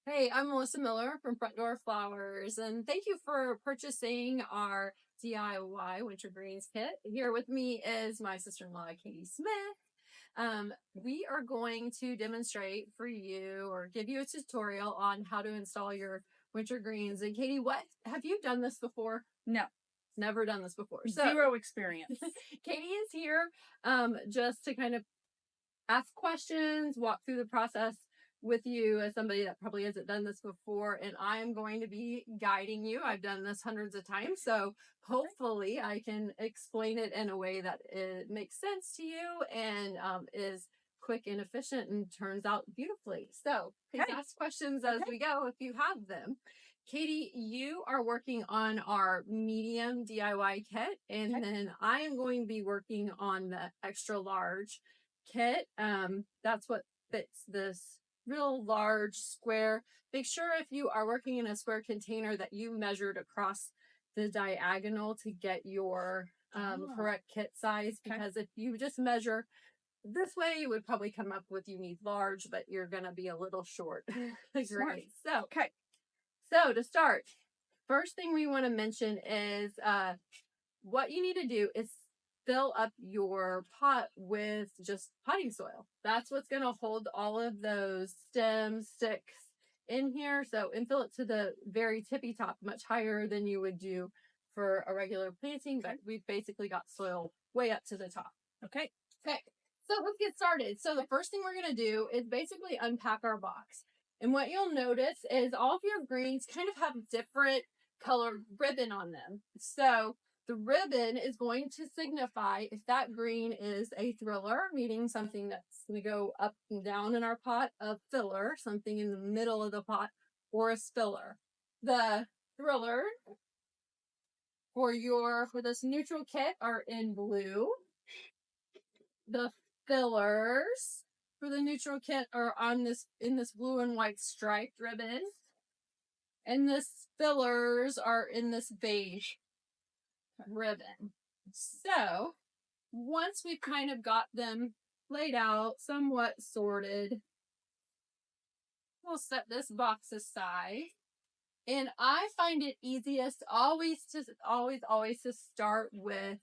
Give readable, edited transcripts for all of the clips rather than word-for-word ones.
Hey, I'm Melissa Miller from Front Door Flowers, and thank you for purchasing our DIY Winter Greens kit. Here with me is my sister-in-law, Katie Smith. We are going to demonstrate for you or give you a tutorial on how to install your winter greens. And Katie, what have you done this before? No. Never done this before. Zero experience. Katie is here just to kind of ask questions, walk through the process with you as somebody that probably hasn't done this before, and I am going to be guiding you. I've done this hundreds of times, so hopefully I can explain it in a way that it makes sense to you and is quick and efficient and turns out beautifully. So please ask questions as we go if you have them. Katie, you are working on our medium DIY kit, and then I am going to be working on the extra large kit. That's what fits this real large square. Make sure if you are working in a square container that you measured across the diagonal to get your correct kit size, because if you just measure this way, you would probably come up with you need large, but you're going to be a little short. Great. So to start, first thing we want to mention is what you need to do is fill up your pot with just potting soil. That's what's going to hold all of those stems, sticks in here. So, and fill it to the very tippy top, much higher than you would do for a regular planting, but we've basically got soil way up to the top. Okay. So let's get started. So the first thing we're going to do is basically unpack our box. And what you'll notice is all of your greens kind of have different colored ribbon on them. So the ribbon is going to signify if that green is a thriller, meaning something that's going to go up and down in our pot, a filler, something in the middle of the pot, or a spiller. The thriller for this neutral kit are in blue. The fillers for the neutral kit are on in this blue and white striped ribbon. And the fillers are in this beige ribbon. So once we've kind of got them laid out, somewhat sorted, we'll set this box aside. And I find it easiest always to start with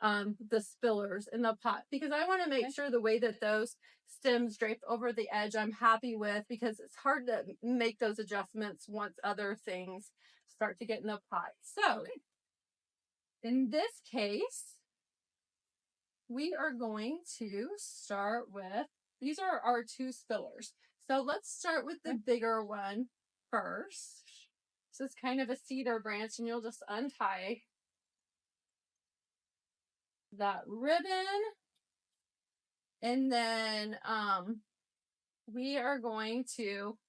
the spillers in the pot, because I want to make sure the way that those stems drape over the edge I'm happy with, because it's hard to make those adjustments once other things start to get in the pot. So in this case, we are going to start with, these are our two spillers. So let's start with the bigger one first. This is kind of a cedar branch, and you'll just untie that ribbon. And then we are going to,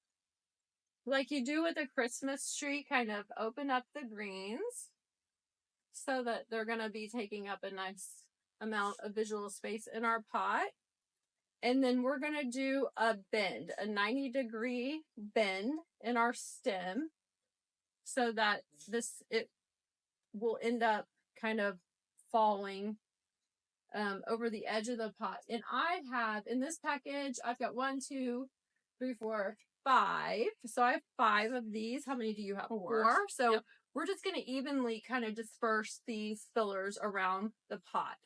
like you do with a Christmas tree, kind of open up the greens so that they're going to be taking up a nice amount of visual space in our pot. And then we're going to do a bend, a 90-degree bend in our stem, so that it will end up kind of falling over the edge of the pot. And I have, in this package, I've got 1, 2, 3, 4, 5. So I have 5 of these. How many do you have? 4. So we're just going to evenly kind of disperse these fillers around the pot.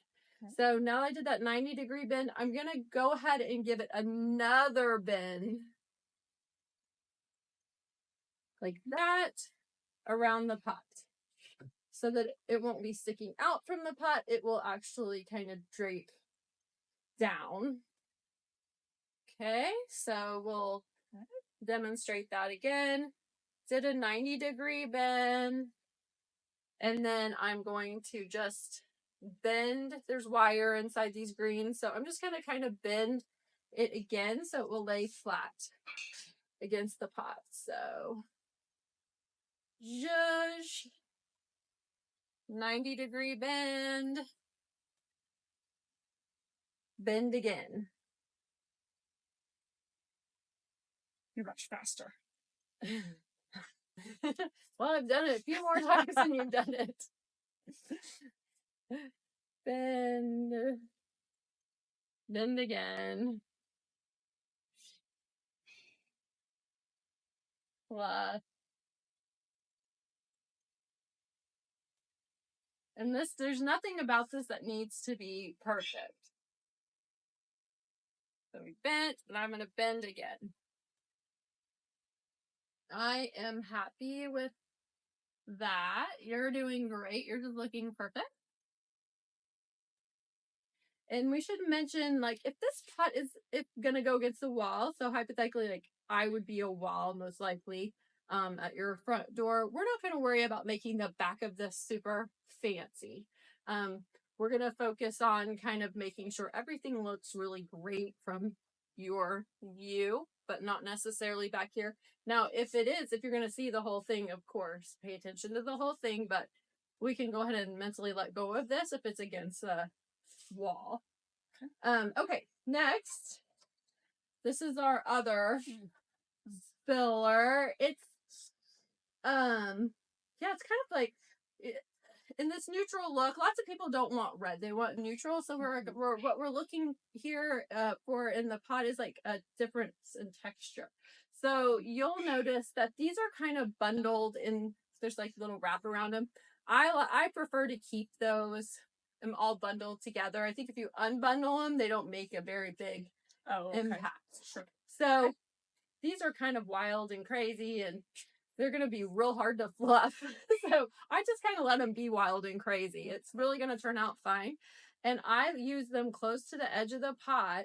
So now I did that 90-degree bend. I'm going to go ahead and give it another bend like that around the pot, so that it won't be sticking out from the pot. It will actually kind of drape down. Okay, so we'll demonstrate that again. Did a 90-degree bend, and then I'm going to just bend. There's wire inside these greens, so I'm just going to kind of bend it again so it will lay flat against the pot. So zhuzh, 90-degree bend, bend again. You're much faster. Well, I've done it a few more times than you've done it. Bend. Bend again. fluff. And there's nothing about this that needs to be perfect. So we bent, and I'm going to bend again. I am happy with that. You're doing great. You're just looking perfect. And we should mention, like, if this pot is gonna go against the wall, so hypothetically, like, I would be a wall most likely at your front door, we're not gonna worry about making the back of this super fancy. We're gonna focus on kind of making sure everything looks really great from your view, but not necessarily back here. Now, if you're gonna see the whole thing, of course, pay attention to the whole thing, but we can go ahead and mentally let go of this if it's against the wall. Okay, next, this is our other filler. It's yeah, it's kind of like in this neutral look. Lots of people don't want red; they want neutral. So what we're looking here for in the pot is like a difference in texture. So you'll notice that these are kind of bundled in. There's like little wrap around them. I prefer to keep those all bundled together. I think if you unbundle them, they don't make a very big impact. Sure. So these are kind of wild and crazy, and they're going to be real hard to fluff. So I just kind of let them be wild and crazy. It's really going to turn out fine. And I use them close to the edge of the pot,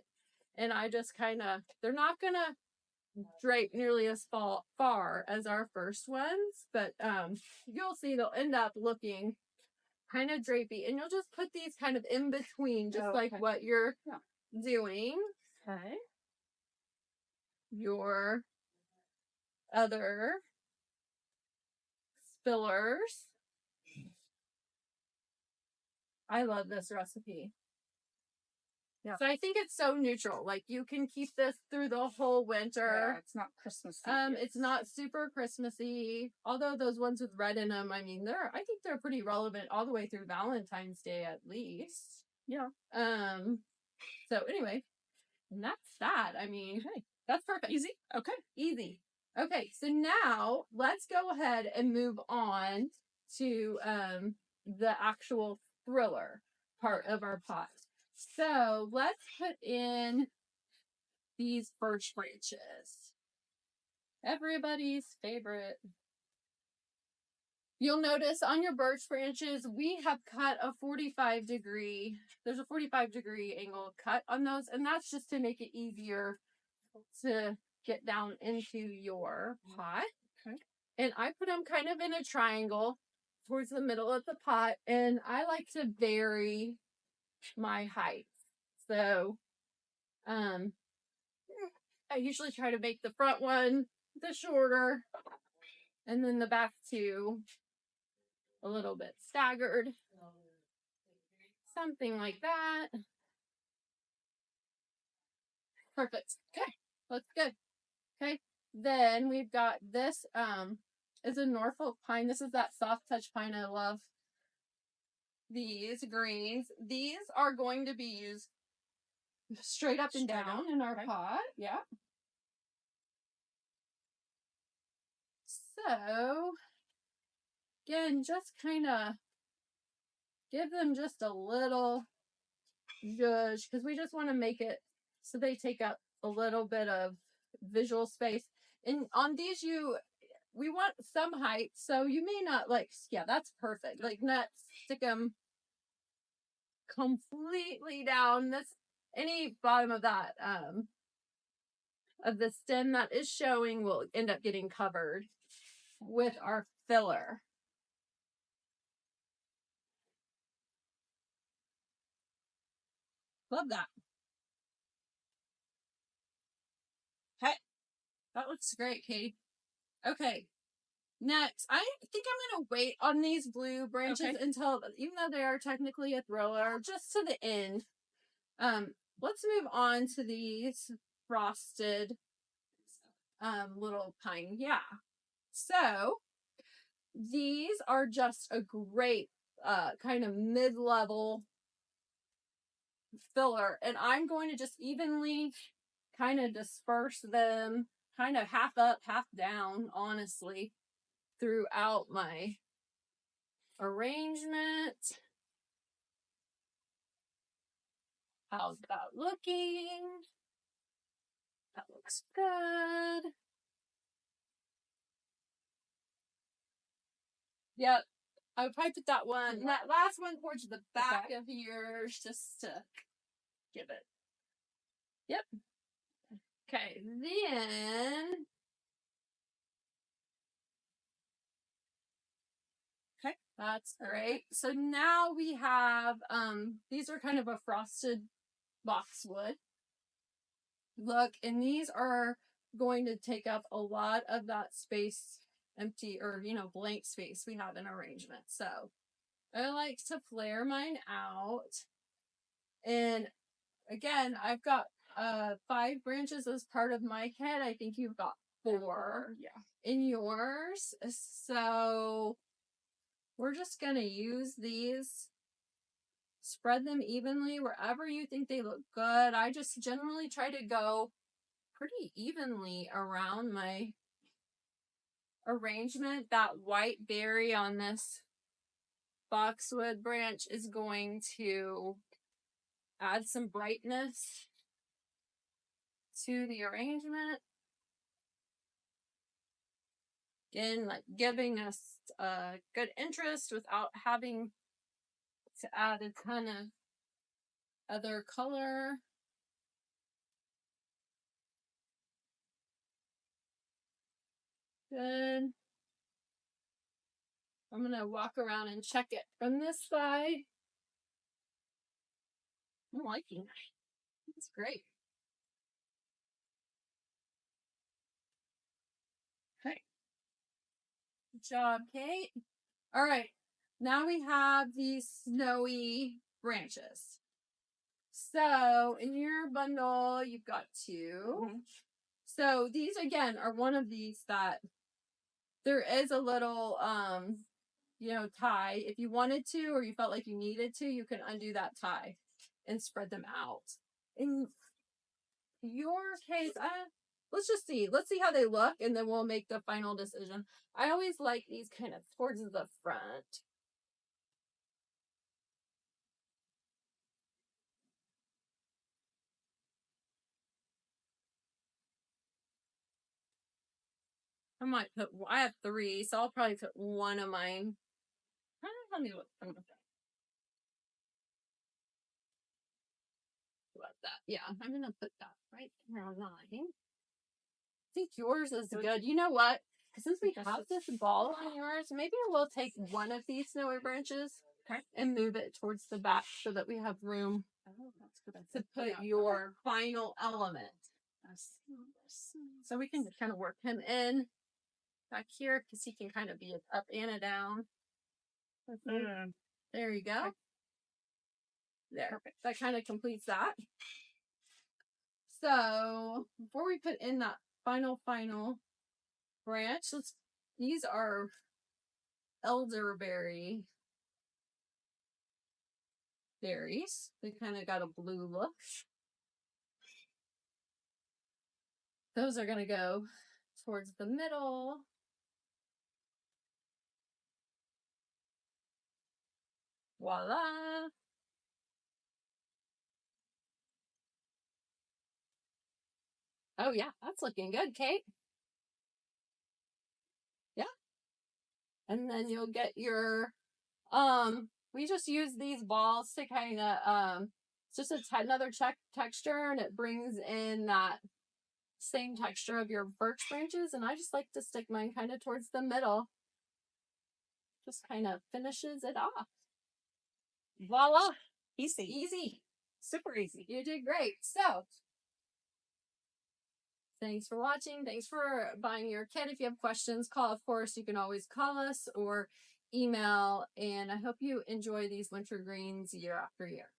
and I just kind of, they're not going to drape nearly as far as our first ones, but you'll see they'll end up looking kind of drapey, and you'll just put these kind of in between, just like what you're doing. Okay. Your other fillers. I love this recipe. Yeah. So I think it's so neutral. Like you can keep this through the whole winter. Yeah, it's not Christmassy. It's not super Christmassy. Although those ones with red in them, I mean, I think they're pretty relevant all the way through Valentine's Day at least. Yeah. So anyway, and that's that. I mean, hey, that's perfect. Easy. Okay. Easy. Okay, so now let's go ahead and move on to the actual thriller part of our pot. So let's put in these birch branches. Everybody's favorite. You'll notice on your birch branches, we have cut a 45-degree, there's a 45-degree angle cut on those, and that's just to make it easier to get down into your pot. Okay. And I put them kind of in a triangle towards the middle of the pot, and I like to vary my height. So, I usually try to make the front one the shorter, and then the back two a little bit staggered. Something like that. Perfect. Okay, looks good. Okay, then we've got this is a Norfolk pine. This is that soft touch pine I love. These greens. These are going to be used straight up and down in our pot. Yeah. So, again, just kind of give them just a little zhuzh, because we just want to make it so they take up a little bit of visual space. And on these, we want some height, so you may not yeah, that's perfect. Like, not stick them completely down. Any bottom of that, of the stem that is showing will end up getting covered with our filler. Love that. Okay. That looks great, Katie. Okay. Next, I think I'm going to wait on these blue branches until, even though they are technically a thriller, just to the end. Let's move on to these frosted little pine. Yeah. So, these are just a great kind of mid-level filler, and I'm going to just evenly kind of disperse them kind of half up, half down, honestly, throughout my arrangement. How's that looking? That looks good. Yep. I would probably put that last one towards the back of yours just to give it. Yep. Okay, then. Okay, that's great. So now we have, these are kind of a frosted boxwood look, and these are going to take up a lot of that space, empty or, blank space we have in arrangement. So I like to flare mine out. And again, I've got 5 branches as part of my kit. I think you've got 4 in yours. So we're just going to use these, spread them evenly wherever you think they look good. I just generally try to go pretty evenly around my arrangement. That white berry on this boxwood branch is going to add some brightness to the arrangement. Again, like giving us good interest without having to add a ton of other color. Good. I'm going to walk around and check it from this side. I'm liking it. It's great. Okay. Good job, Kate. All right. Now we have these snowy branches. So in your bundle, you've got 2. So these, again, are one of these that there is a little, tie. If you wanted to, or you felt like you needed to, you can undo that tie and spread them out. In your case, let's just see. Let's see how they look, and then we'll make the final decision. I always like these kind of towards the front. I have 3, so I'll probably put one of mine. Let me look. About that. Yeah, I'm going to put that right there on mine. I think yours is good. You know what? Since we have this ball on yours, maybe we'll take one of these snowy branches and move it towards the back so that we have room to put your final element. So we can kind of work him in back here because he can kind of be up and a down. There you go. There. Perfect. That kind of completes that. So before we put in that final branch, these are elderberry berries. They kind of got a blue look. Those are going to go towards the middle. Voila. Oh yeah, that's looking good, Kate. Yeah. And then you'll get your, we just use these balls to kind of, it's just another texture, and it brings in that same texture of your birch branches. And I just like to stick mine kind of towards the middle. Just kind of finishes it off. Voila. Easy. Super easy. You did great. So, thanks for watching. Thanks for buying your kit. If you have questions, call. Of course, you can always call us or email. And I hope you enjoy these winter greens year after year.